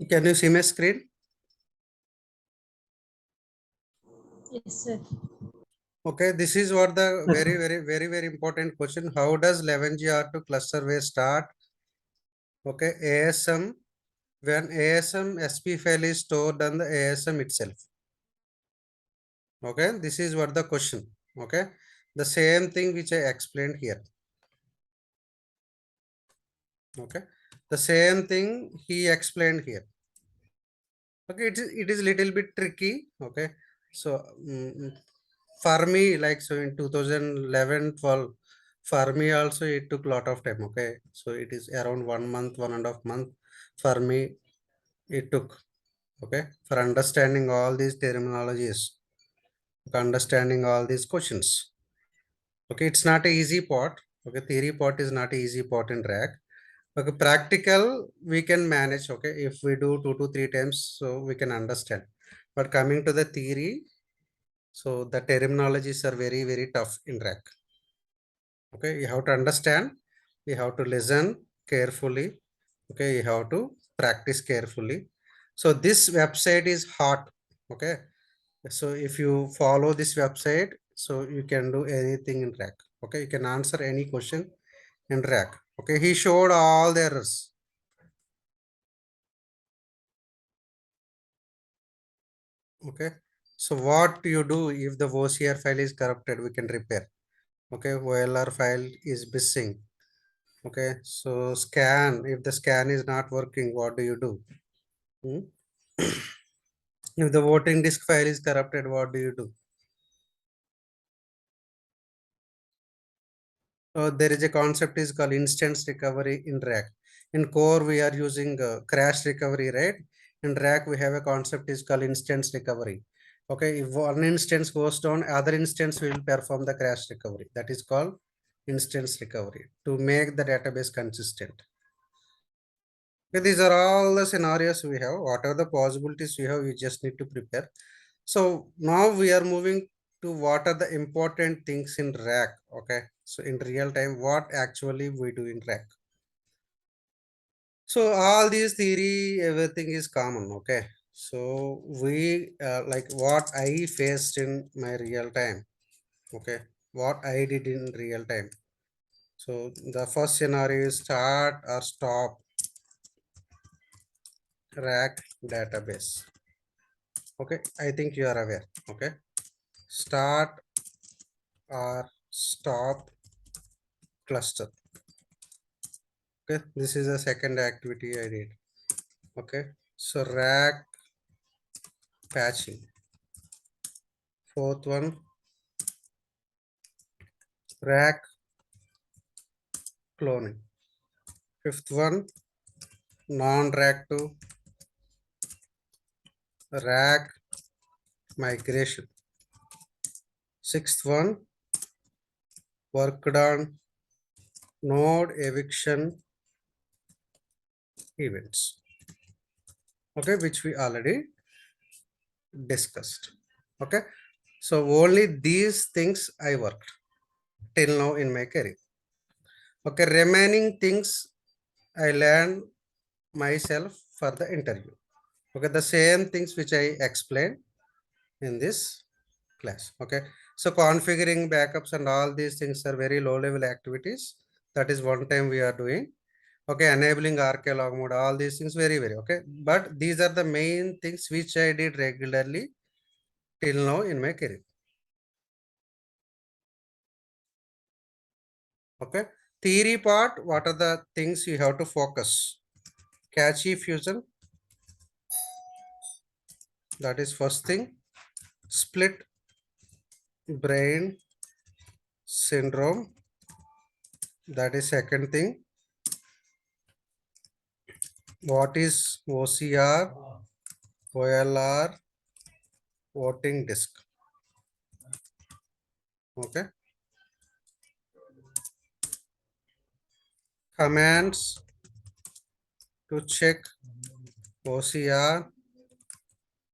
Can you see my screen? Yes, sir. Okay, this is what the very important question. How does 11G/R2 cluster wave start? Okay, ASM, when ASM SP file is stored on the ASM itself. Okay, this is what the question. Okay, the same thing which I explained here. Okay, the same thing he explained here. Okay, it is little bit tricky. Okay, so for me, like, so in 2011-12, for me also it took a lot of time. Okay, so it is around 1 month, 1.5 month for me it took. Okay, for understanding all these terminologies, understanding all these questions. Okay, it's not a easy part. Okay, theory part is not a easy part in RAC. Okay, practical we can manage. Okay, if we do 2 to 3 times, so we can understand. But coming to the theory, so the terminologies are very tough in RAC. Okay, you have to understand, you have to listen carefully. Okay, you have to practice carefully. So this website is hot. Okay, so if you follow this website, so you can do anything in RAC. Okay, you can answer any question in RAC. Okay, he showed all the errors. Okay, so what you do if the OCR file is corrupted, we can repair. Okay, OLR file is missing. Okay, so scan, if the scan is not working, what do you do? If the voting disk file is corrupted, what do you do? So there is a concept is called instance recovery in RAC. In core, we are using crash recovery, right? In RAC, we have a concept is called instance recovery. Okay, if one instance goes down, other instance will perform the crash recovery. That is called instance recovery to make the database consistent. Okay, these are all the scenarios we have. What are the possibilities we have? We just need to prepare. So now we are moving to what are the important things in RAC. Okay, so in real time, what actually we do in RAC. So all these theory, everything is common. Okay, so we like what I faced in my real time. Okay, what I did in real time. So the first scenario is start or stop RAC database. Okay, I think you are aware. Okay, start or stop cluster. Okay, this is the second activity I did. Okay, so RAC patching. Fourth one, RAC cloning. Fifth one, non-RAC to RAC migration. Sixth one, worked on node eviction events. Okay, which we already discussed. Okay, so only these things I worked till now in my career. Okay, remaining things I learned myself for the interview. Okay, the same things which I explained in this class. Okay, so configuring backups and all these things are very low level activities. That is one time we are doing. Okay, enabling RK log mode, all these things very okay. But these are the main things which I did regularly till now in my career. Okay, theory part, what are the things you have to focus? Cache fusion, that is first thing. Split brain syndrome, that is second thing. What is OCR, OLR, voting disk? Okay, commands to check OCR,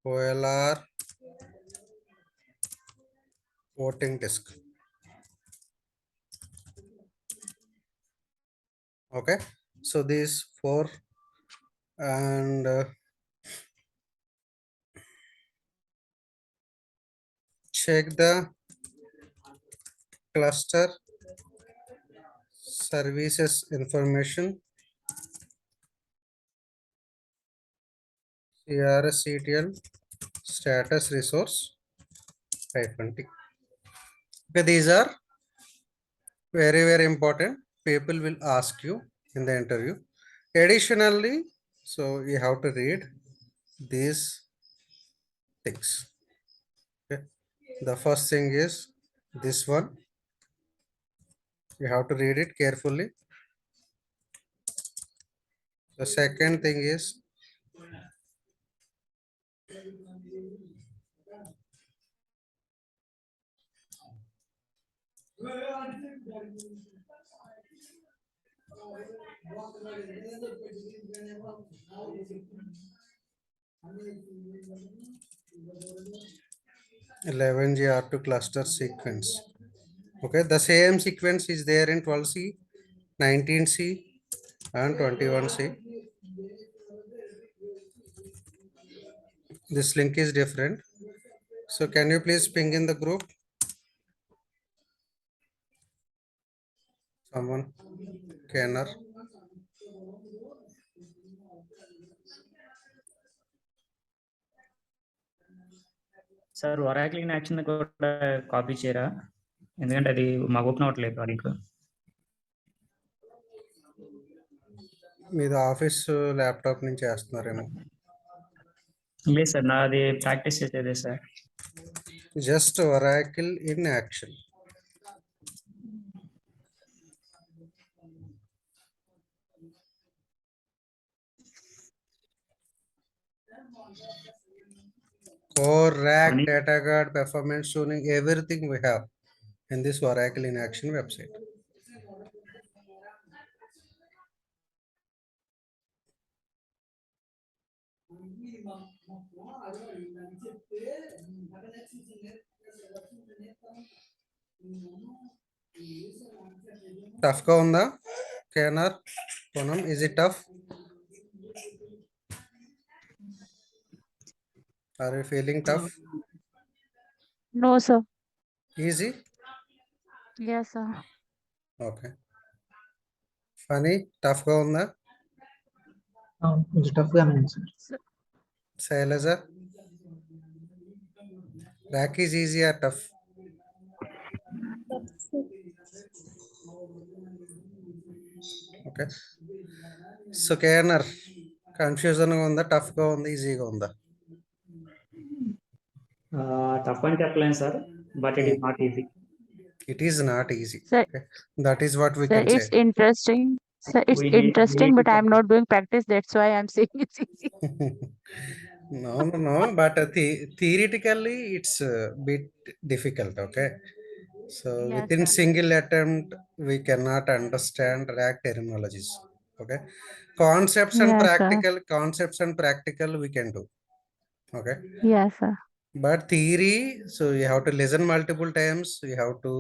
OLR, voting disk. Okay, so these four, and check the cluster services information, CRSCTL status resource -T. Okay, these are very important. People will ask you in the interview. Additionally, so you have to read these things. Okay. The first thing is this one. You have to read it carefully. The second thing is 11G R2 cluster sequence. Okay, the same sequence is there in 12C, 19C, and 21C. This link is different. So can you please ping in the group? Someone? Kenner? Sir Oracle in action కూడా copy చేయరా? ఎందుకంటే అది మాకు open అవ్వట్లేదు ఆ link. మీరు office laptop నుంచి చేస్తున్నారేమో. లేదు సార్, నాది ప్రాక్టీస్ చేసేదే sir. Just Oracle in action. Core RAC, data guard, performance tuning, everything we have in this Oracle in Action website. Tough ga unda? Kenar, Ponam, is it tough? Are you feeling tough? No, sir. Easy? Yes, sir. Okay. Funny, tough ga unda? కొంచెం టఫ్గా ఉంది sir. Shailaja? RAC is easy or tough? Okay. So Kenar, confusion ga unda, tough ga unda, easy ga unda? తప్పని చెప్పలేను sir, but it is not easy. It is not easy. Sir, Okay. That is what we sir, can it's say. interesting. Sir, it's We need interesting, to but I'm not doing practice. That's why I'm saying it's easy. No. But theoretically, it's a bit difficult. Okay. So Yes, within sir. single attempt, we cannot understand RAC terminologies. Okay. Concepts and practical we can do. Okay. Yes, sir. But theory, so you have to listen multiple times. You have to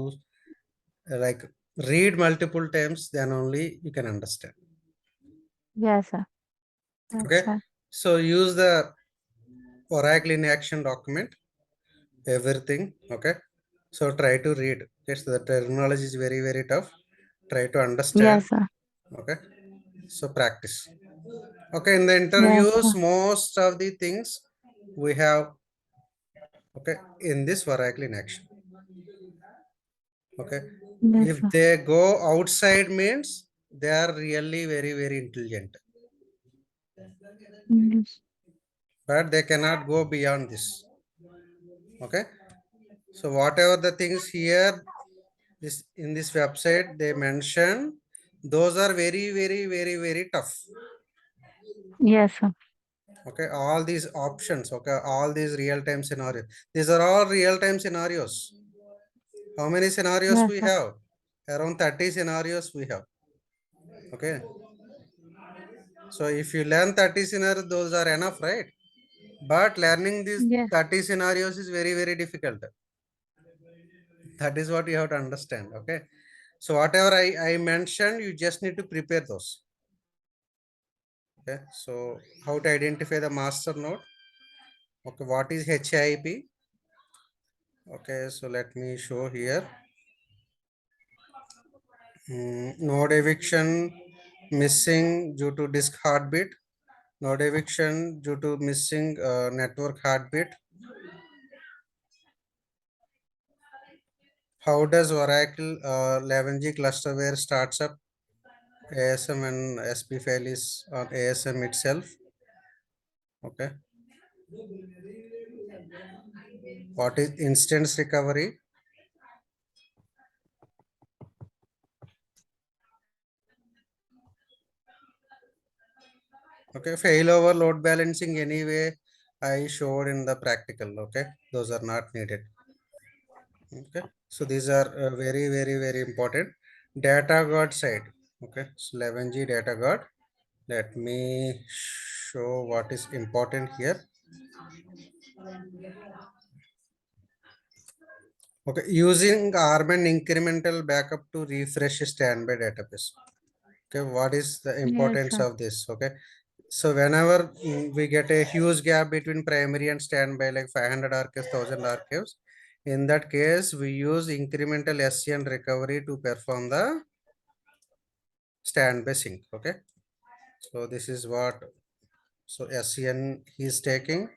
like read multiple times. Then only you can understand. Yes, sir. That's Okay. right. So use the Oracle in action document, everything. Okay. So try to read. Yes, the terminology is very tough. Try to understand. Yes, sir. Okay. So practice. Okay. In the Yes, interviews, sir. most of the things we have, okay, in this Oracle in action. Okay. Yes, If sir. they go outside means they are really very intelligent. Yes. But they cannot go beyond this. Okay. So whatever the things here this in this website they mention, those are very tough. Yes, sir. Okay, all these options, okay, all these real-time scenarios, these are all real-time scenarios. How many scenarios Yes, we sir. have? Around 30 scenarios we have. Okay, so if you learn 30 scenarios, those are enough, right? But learning these Yes. 30 scenarios is very difficult. That is what you have to understand. Okay, so whatever I mentioned, you just need to prepare those. Okay, so how to identify the master node? Okay, what is HIP? Okay, so let me show here. Node eviction missing due to disk heartbeat. Node eviction due to missing network heartbeat. How does Oracle 11G clusterware starts up ASM and SP file is on ASM itself? Okay. What is instance recovery? Okay, failover load balancing anyway I showed in the practical. Okay, those are not needed. Okay, so these are very important. Data guard side. Okay, so 11G data guard. Let me show what is important here. Okay, using ARM and incremental backup to refresh standby database. Okay, what is the Yes, importance sir. of this? Okay, so whenever we get a huge gap between primary and standby, like 500 archives, 1000 archives, in that case, we use incremental SCN recovery to perform the standby sync. Okay, so this is what, so SCN he is taking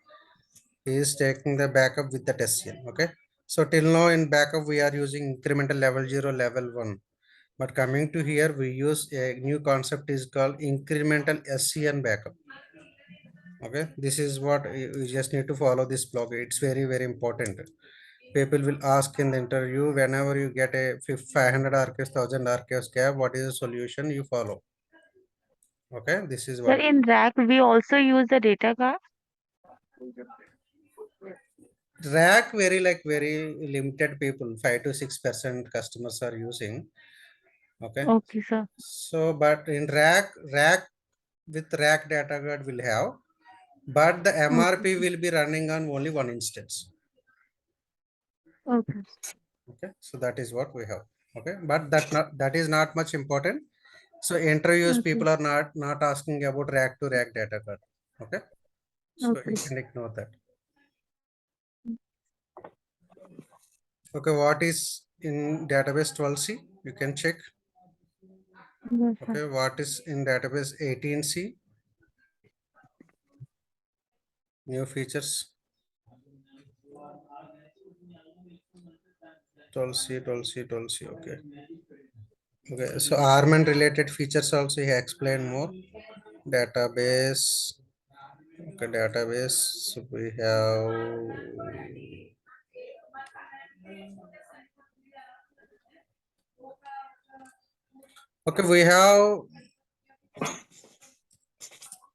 the backup with that SCN. Okay, so till now in backup we are using incremental level 0, level 1. But coming to here, we use a new concept is called incremental SCN backup. Okay, this is what you just need to follow this block. It's very important. People will ask in the interview whenever you get a 500 archives, 1000 archives gap, what is the solution you follow? Okay, this is Sir, what. in RAC, we also use the data card. RAC very limited people, 5 to 6% customers are using. Okay, Okay, sir. so but in RAC with RAC data guard will have, but the Okay, MRP sir. will be running on only one instance. Okay. Okay, so that is what we have. Okay, but that is not much important. So interviews Okay. people are not asking about rack to rack data card. Okay, so you Okay. can ignore that. Okay, what is in database 12c? You can check. Yes, sir. Okay, what is in database 18c? New features. 12c, 12c, 12c. Okay. Okay, so ARM and related features also he explained more. Database. Okay, database. So we have. Okay, we have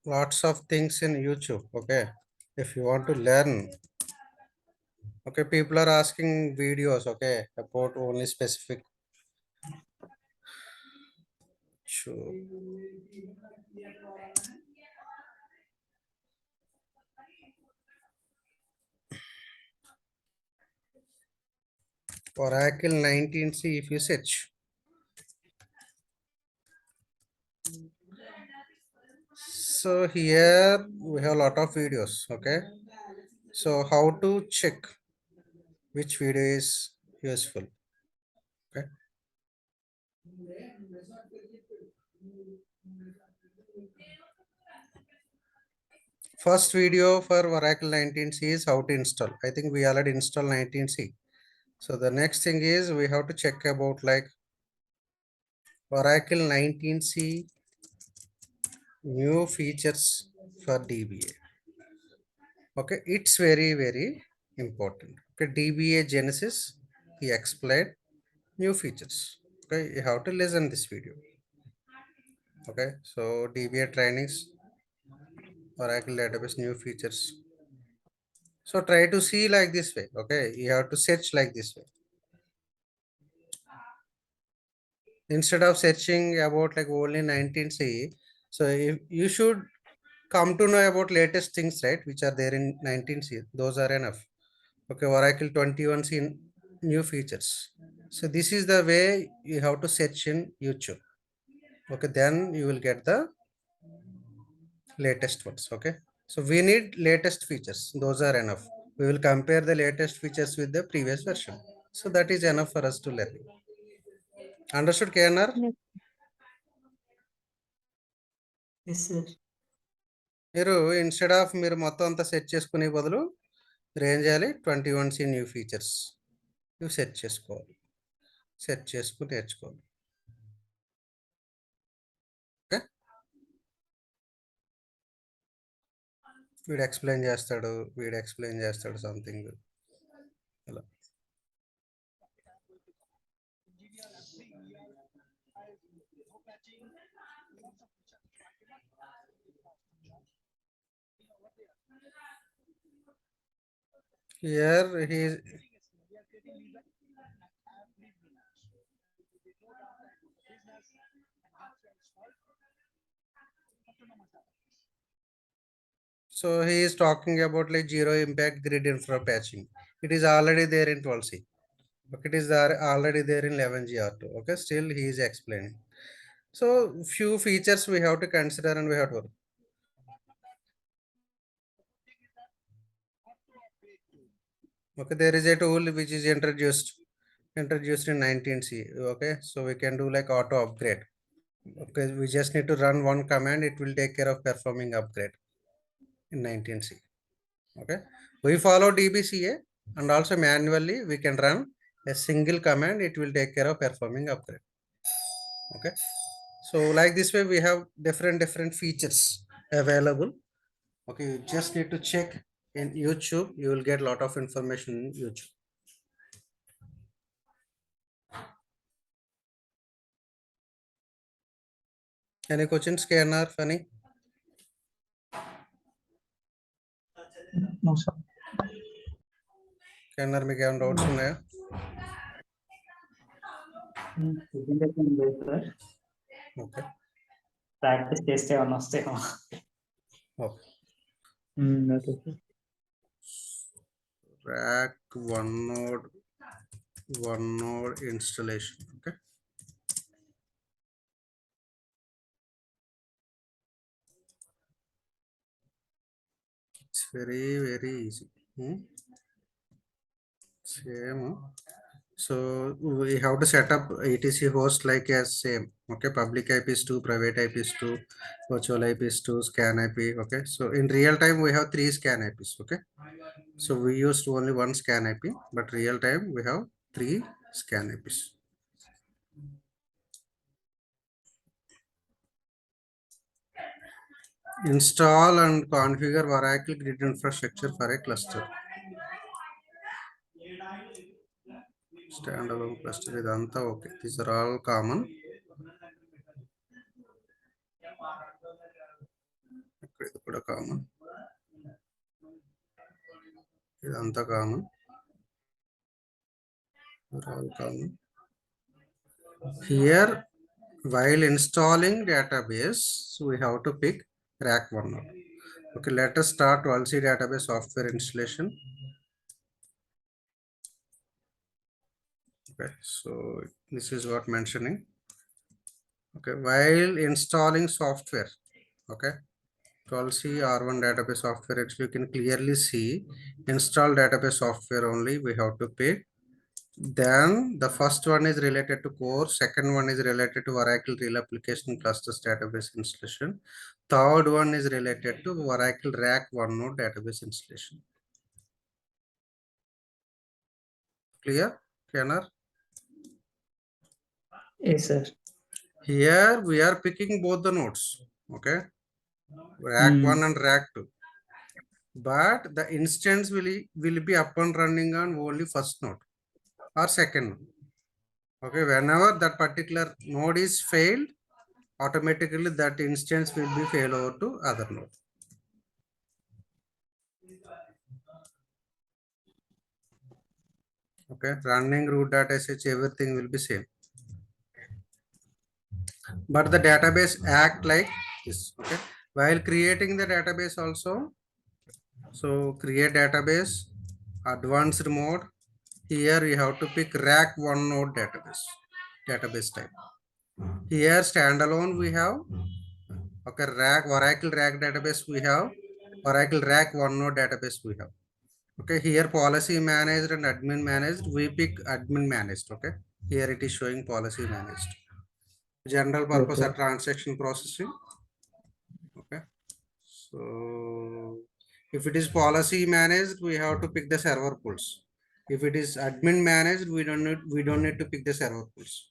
lots of things in YouTube. Okay, if you want to learn. Okay, people are asking videos. Okay, about only specific. Sure. Oracle 19c if you search. So here we have a lot of videos. Okay, so how to check which video is useful? Okay, first video for Oracle 19c is how to install. I think we already installed 19c. So the next thing is we have to check about like Oracle 19c new features for DBA. Okay, it's very important. Okay, DBA Genesis, he explained new features. Okay, you have to listen this video. Okay, so DBA trainings, Oracle database new features. So try to see like this way. Okay, you have to search like this way. Instead of searching about like only 19c, so if you should come to know about latest things, right, which are there in 19c. Those are enough. Okay, Oracle 21c new features. So this is the way you have to search in YouTube. Okay, then you will get the latest ones. Okay, so we need latest features. Those are enough. We will compare the latest features with the previous version. So that is enough for us to learn. Understood, KNR? Yes. Yes, sir. మీరు instead of మీరు మొత్తం అంతా set చేసుకునే బదులు మీరు ఏం చేయాలి 21C new features ఇవి సెట్ చేసుకోవాలి, సెట్ చేసుకుని నేర్చుకోవాలి. ఓకే, వీడు ఎక్స్ప్లెయిన్ చేస్తాడు సంథింగ్ అలా. Here he is. So he is talking about like zero impact grid infra patching. It is already there in 12C. Okay, it is already there in 11GR2. Okay, still he is explaining. So few features we have to consider and we have to work. Okay, there is a tool which is introduced in 19C. Okay, so we can do like auto upgrade. Okay, we just need to run one command, it will take care of performing upgrade in 19C. Okay, we follow DBCA and also manually we can run a single command, it will take care of performing upgrade. Okay, so like this way we have different features available. Okay, you just need to check in YouTube, you will get a lot of information in YouTube. Any questions, KNR, Funny? No, sir. KNR, మీకు ఏమైనా doubts ఉన్నాయా? Sir okay, practice చేస్తే ఏమన్నా వస్తాయేమో. Okay. Okay sir. RAC one node installation. Okay, it's very easy. Same. So we have to set up etc host like as same. Okay, public IP is 2, private IP is 2, virtual IP is 2, scan IP. Okay, so in real time we have 3 scan IPs. Okay, so we used only 1 scan IP, but real time we have 3 scan IPs. Install and configure Oracle grid infrastructure for a cluster. Standalone cluster idantha okay. These are all common. ఇది కూడా common, ఇదంతా common, all common. Here while installing database, so we have to pick RAC 1 node. Okay, let us start 12C database software installation. Okay, so this is what mentioning. Okay, while installing software, okay, 12C R1 database software, actually you can clearly see install database software only we have to pick. Then the first one is related to core, second one is related to Oracle Real Application Clusters database installation, third one is related to Oracle RAC 1 node database installation. Clear, Kenner? Yes, sir. Here we are picking both the nodes. Okay, RAC 1 and RAC 2. But the instance will be up and running on only first node or second node. Okay, whenever that particular node is failed, automatically that instance will be fail over to other node. Okay, running root data sh everything will be same, but the database act like this. Okay, while creating the database also, so create database advanced mode. Here you have to pick RAC 1 node database type. Here standalone we have, okay, RAC Oracle RAC database we have, Oracle RAC 1 node database we have. Okay, here policy managed and admin managed. We pick admin managed. Okay, here it is showing policy managed. General purpose Okay. or transaction processing. Okay, so if it is policy managed, we have to pick the server pools. If it is admin managed, we don't need to pick the server pools.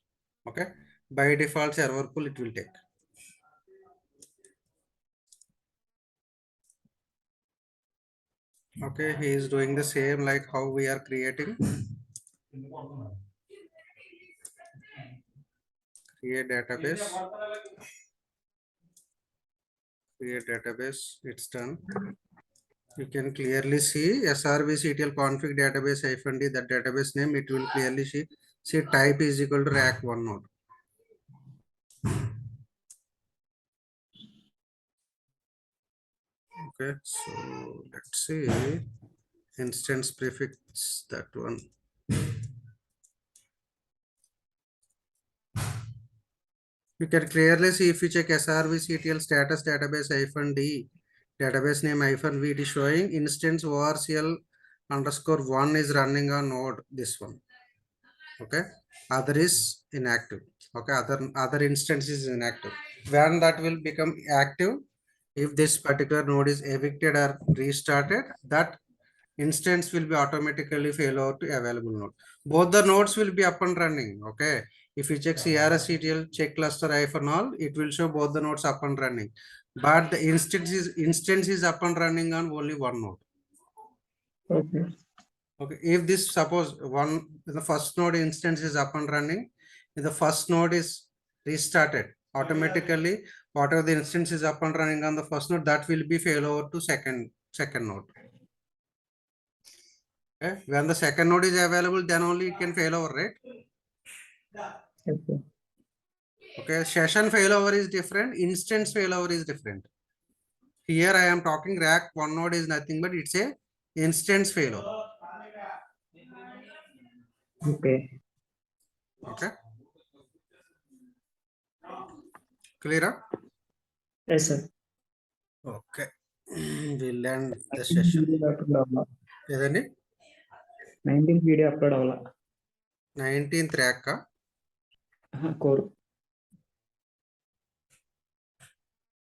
Okay, by default server pool it will take. Okay, he is doing the same like how we are creating. Create database. Create database. It's done. You can clearly see srvctl config database -d, that database name. It will clearly see type is equal to RAC1 node. Okay, so let's see instance prefix, that one. You can clearly see if you check srvctl status database -d, database name -v, it is showing instance orcl_1 is running on node, this one. Okay, other is inactive. Okay, other instance is inactive. When that will become active, if this particular node is evicted or restarted, that instance will be automatically fail over to available node. Both the nodes will be up and running. Okay, if you check crctl check cluster -all, it will show both the nodes up and running, but the instance is up and running on only one node. Okay. Okay, if this suppose the first node instance is up and running, if the first node is restarted, automatically whatever the instance is up and running on the first node, that will be fail over to second node. Okay, when the second node is available, then only it can fail over, right? Okay. Okay, session failover is different, instance failover is different. Here I am talking RAC1 node is nothing but it's a instance failover. Okay. Okay, clear? Yes, sir. Okay, we'll end the session. ఏదండి 19th video upload అవ్వాలా 19th RAC core